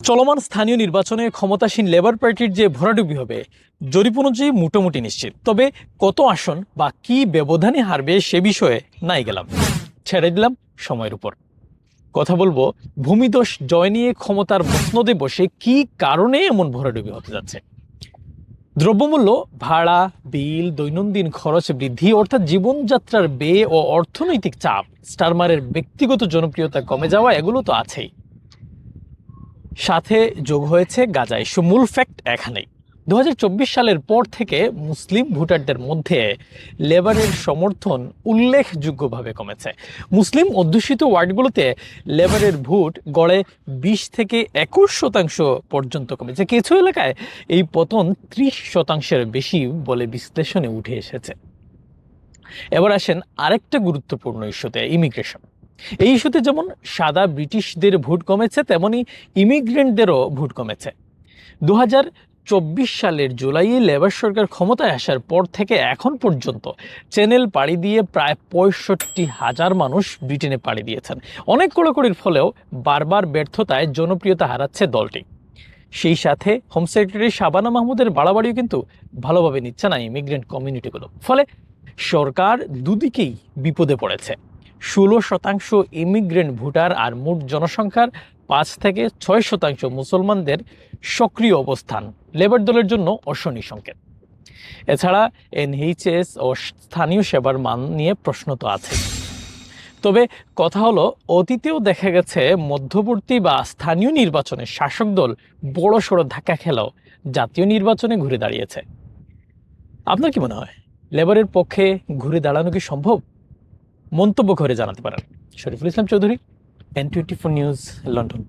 চলমান স্থানীয় নির্বাচনে ক্ষমতাসীন লেবার পার্টির যে ভরাডুবি হবে জরিপ অনুযায়ী মোটামুটি নিশ্চিত। তবে কত আসন বা কি ব্যবধানে হারবে সে বিষয়ে নাই গেলাম, ছেড়ে দিলাম সময়ের উপর। কথা বলবো ভূমিদস্যু জয় নিয়ে ক্ষমতার মসনদে বসে কি কারণে এমন ভরাডুবি হতে যাচ্ছে। দ্রব্যমূল্য, ভাড়া, বিল, দৈনন্দিন খরচ বৃদ্ধি অর্থাৎ জীবনযাত্রার ব্যয় ও অর্থনৈতিক চাপ, স্টারমারের ব্যক্তিগত জনপ্রিয়তা কমে যাওয়া, এগুলো তো আছেই। সাথে যোগ হয়েছে গাজা ইস্যু। মূল ফ্যাক্ট এখানেই, 2024 সালের পর থেকে মুসলিম ভোটারদের মধ্যে লেবারের সমর্থন উল্লেখযোগ্যভাবে কমেছে। মুসলিম অধ্যুষিত ওয়ার্ডগুলোতে লেবারের ভোট গড়ে 20 থেকে 21% পর্যন্ত কমেছে। কিছু এলাকায় এই পতন 30%-এর বেশি বলে বিশ্লেষণে উঠে এসেছে। এবার আসেন আরেকটা গুরুত্বপূর্ণ ইস্যুতে, ইমিগ্রেশন। এই ইস্যুতে যেমন সাদা ব্রিটিশদের ভোট কমেছে, তেমনি ইমিগ্রেন্টদেরও ভোট কমেছে। 2024 সালের জুলাইয়ে লেবার সরকার ক্ষমতায় আসার পর থেকে এখন পর্যন্ত চ্যানেল পাড়ি দিয়ে প্রায় 65,000 মানুষ ব্রিটেনে পাড়ি দিয়েছেন। অনেক কড়াকড়ির ফলেও বারবার ব্যর্থতায় জনপ্রিয়তা হারাচ্ছে দলটি। সেই সাথে হোম সেক্রেটারি শাবানা মাহমুদের বাড়াবাড়িও কিন্তু ভালোভাবে নিচ্ছে না ইমিগ্রেন্ট কমিউনিটিগুলো। ফলে সরকার দুদিকেই বিপদে পড়েছে। 16% ইমিগ্রেন্ট ভোটার আর মোট জনসংখ্যার 5 থেকে 6% মুসলমানদের সক্রিয় অবস্থান লেবার দলের জন্য অশনি সংকেত। এছাড়া এনএইচএস ও স্থানীয় সেবার মান নিয়ে প্রশ্ন তো আছে। তবে কথা হলো, অতীতেও দেখা গেছে মধ্যবর্তী বা স্থানীয় নির্বাচনে শাসক দল বড় সড়ো ধাক্কা খেলেও জাতীয় নির্বাচনে ঘুরে দাঁড়িয়েছে। আপনার কি মনে হয়, লেবারের পক্ষে ঘুরে দাঁড়ানো কি সম্ভব? মন্তব্য করে জানাতে পারেন। Shariful Islam Chowdhury, N24 news, London.